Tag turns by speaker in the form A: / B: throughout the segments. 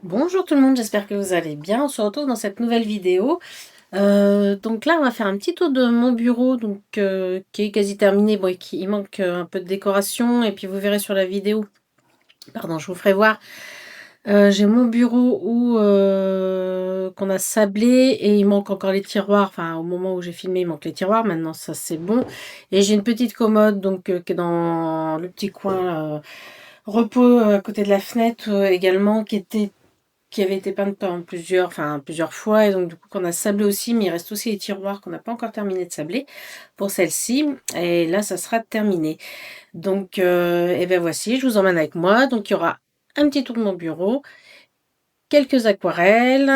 A: Bonjour tout le monde, j'espère que vous allez bien. On se retrouve dans cette nouvelle vidéo. Donc là, on va faire un petit tour de mon bureau qui est quasi terminé. Bon, il manque un peu de décoration et puis vous verrez sur la vidéo. Pardon, je vous ferai voir. J'ai mon bureau qu'on a sablé et il manque encore les tiroirs. Enfin, au moment où j'ai filmé, il manque les tiroirs. Maintenant, ça c'est bon. Et j'ai une petite commode qui est dans le petit coin repos à côté de la fenêtre également qui avait été peinte en plusieurs fois, et donc du coup qu'on a sablé aussi, mais il reste aussi les tiroirs qu'on n'a pas encore terminé de sabler pour celle-ci, et là ça sera terminé. Donc et ben voici, je vous emmène avec moi. Donc il y aura un petit tour de mon bureau, quelques aquarelles,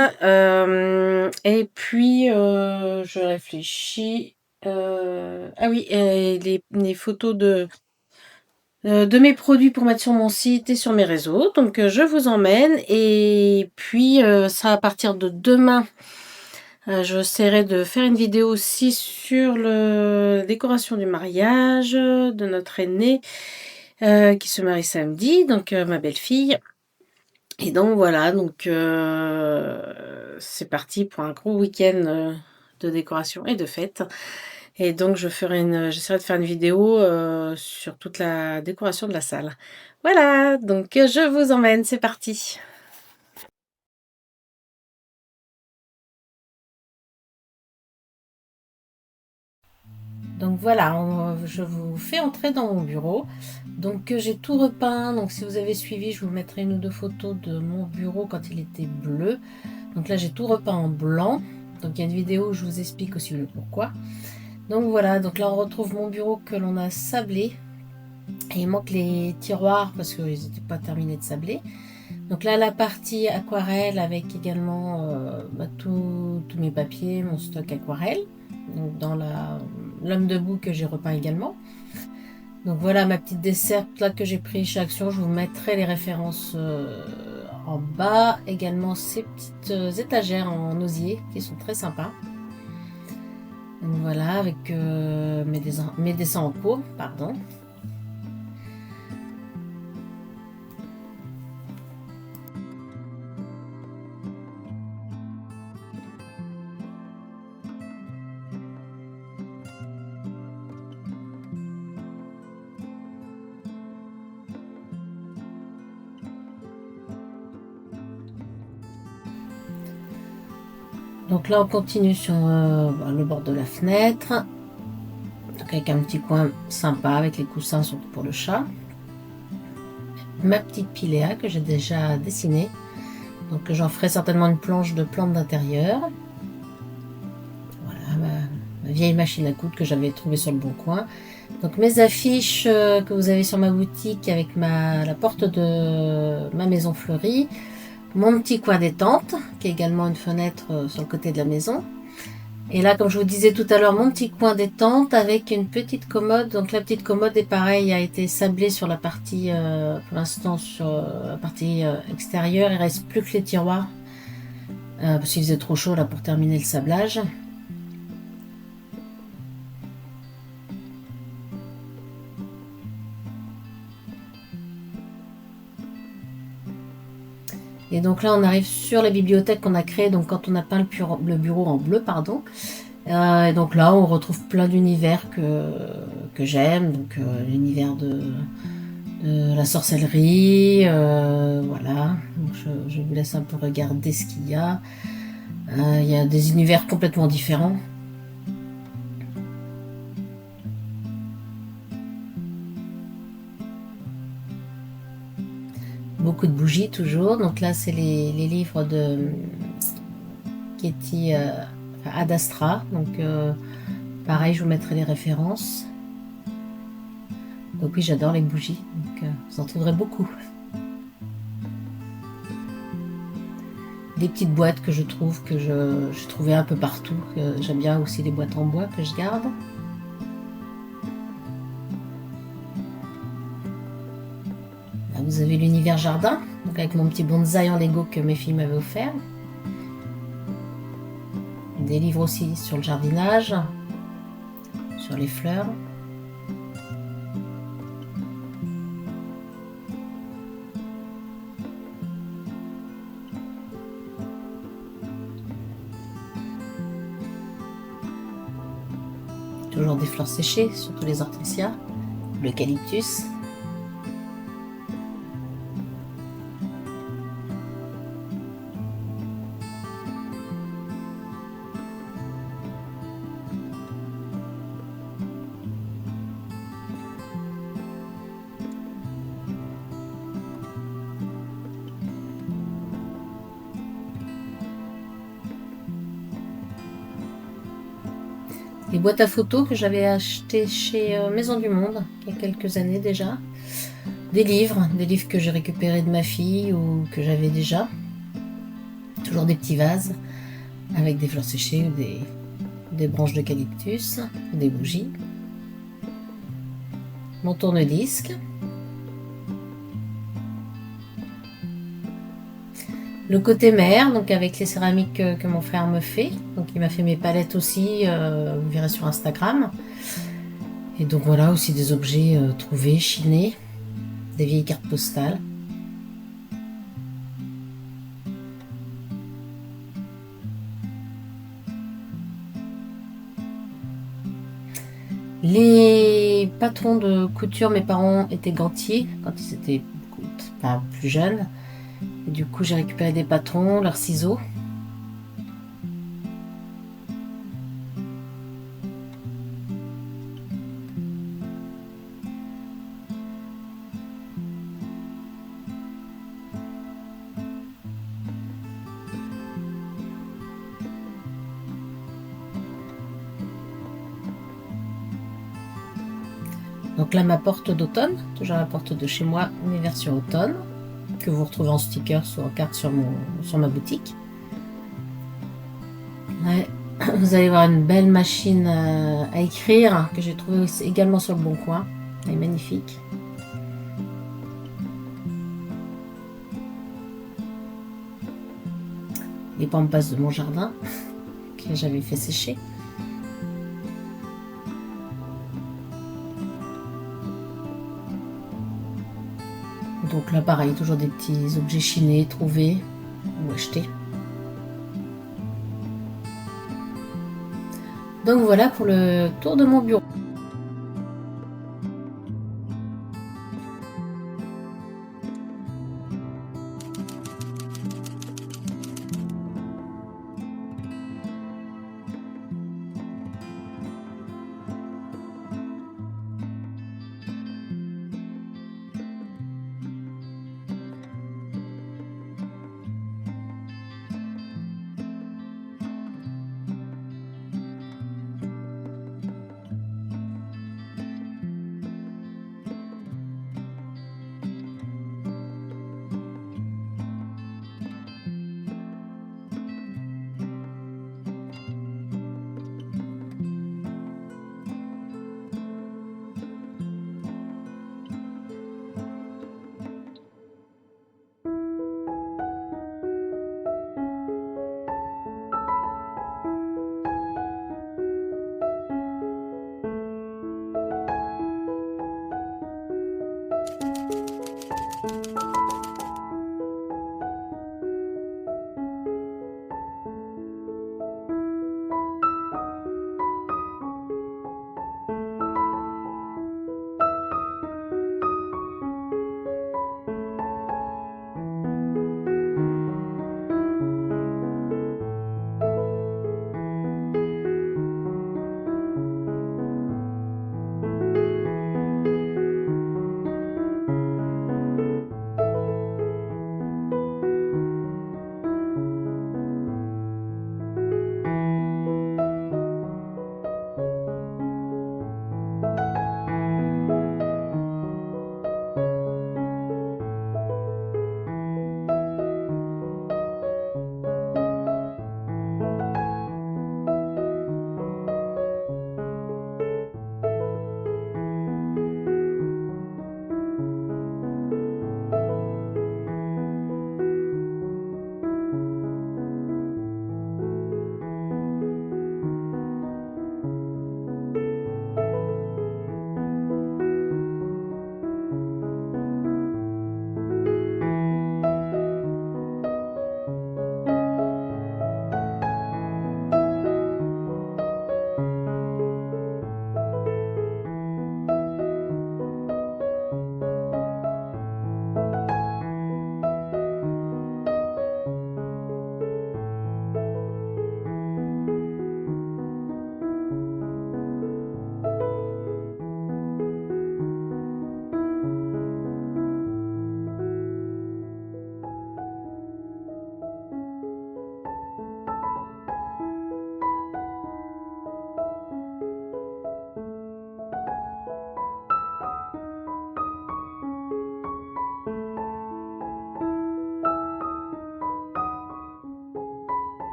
A: et puis je réfléchis. Ah oui, et les photos de mes produits pour mettre sur mon site et sur mes réseaux. Donc je vous emmène, et puis ça à partir de demain. J'essaierai de faire une vidéo aussi sur la décoration du mariage de notre aîné qui se marie samedi, donc ma belle-fille. Et donc voilà, donc c'est parti pour un gros week-end de décoration et de fête. Et donc j'essaierai de faire une vidéo sur toute la décoration de la salle. Voilà, donc je vous emmène, c'est parti. Donc voilà, je vous fais entrer dans mon bureau. Donc j'ai tout repeint. Donc si vous avez suivi, je vous mettrai une ou deux photos de mon bureau quand il était bleu. Donc là j'ai tout repeint en blanc. Donc il y a une vidéo où je vous explique aussi le pourquoi. Donc voilà, donc là on retrouve mon bureau que l'on a sablé. Et il manque les tiroirs parce qu'ils n'étaient pas terminés de sabler. Donc là la partie aquarelle avec également tous mes papiers, mon stock aquarelle. Donc dans la l'homme debout que j'ai repeint également. Donc voilà ma petite desserte là que j'ai pris chez Action. Je vous mettrai les références en bas. Également ces petites étagères en osier qui sont très sympas. Donc voilà avec mes dessins en cours, pardon. Donc là on continue sur le bord de la fenêtre. Donc avec un petit coin sympa avec les coussins surtout pour le chat. Ma petite piléa que j'ai déjà dessinée. Donc j'en ferai certainement une planche de plantes d'intérieur. Voilà ma vieille machine à coudre que j'avais trouvée sur le bon coin. Donc mes affiches que vous avez sur ma boutique avec la porte de ma maison fleurie. Mon petit coin détente qui est également une fenêtre sur le côté de la maison. Et là, comme je vous disais tout à l'heure, mon petit coin détente avec une petite commode. Donc la petite commode est pareil, a été sablée sur la partie, pour l'instant sur la partie extérieure. Il reste plus que les tiroirs parce qu'il faisait trop chaud là pour terminer le sablage. Et donc là, on arrive sur la bibliothèque qu'on a créée. Donc quand on a peint le bureau en bleu, pardon. Et donc là, on retrouve plein d'univers que j'aime. Donc l'univers de la sorcellerie, voilà. Donc, je vous laisse un peu regarder ce qu'il y a. Il y a des univers complètement différents. Beaucoup de bougies toujours. Donc là, c'est les livres de Katie Ad Astra. Donc pareil, je vous mettrai les références. Donc oui, j'adore les bougies. Donc vous en trouverez beaucoup. Des petites boîtes que je trouve que je trouvais un peu partout. J'aime bien aussi les boîtes en bois que je garde. Là, vous avez l'univers jardin, donc avec mon petit bonsaï en Lego que mes filles m'avaient offert. Des livres aussi sur le jardinage, sur les fleurs. toujours des fleurs séchées, surtout les hortensias, l'eucalyptus. Les boîtes à photos que j'avais achetées chez Maison du Monde il y a quelques années déjà. Des livres que j'ai récupérés de ma fille ou que j'avais déjà. Toujours des petits vases avec des fleurs séchées ou des branches d'eucalyptus, des bougies. Mon tourne-disque. Le côté mer, donc avec les céramiques que mon frère me fait. Donc il m'a fait mes palettes aussi, vous verrez sur Instagram. Et donc voilà, aussi des objets trouvés, chinés, des vieilles cartes postales. Les patrons de couture, mes parents étaient gantiers quand ils étaient plus jeunes. Et du coup, j'ai récupéré des patrons, leurs ciseaux. Donc là, ma porte d'automne, toujours la porte de chez moi, mes versions automne, que vous retrouvez en stickers ou en carte sur ma boutique. Ouais, vous allez voir une belle machine à écrire que j'ai trouvée également sur le Bon Coin. Elle est magnifique. Les pampas de mon jardin que j'avais fait sécher. Donc là, pareil, toujours des petits objets chinés trouvés ou achetés. Donc voilà pour le tour de mon bureau.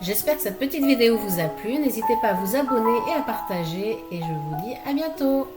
A: J'espère que cette petite vidéo vous a plu. N'hésitez pas à vous abonner et à partager. Et je vous dis à bientôt.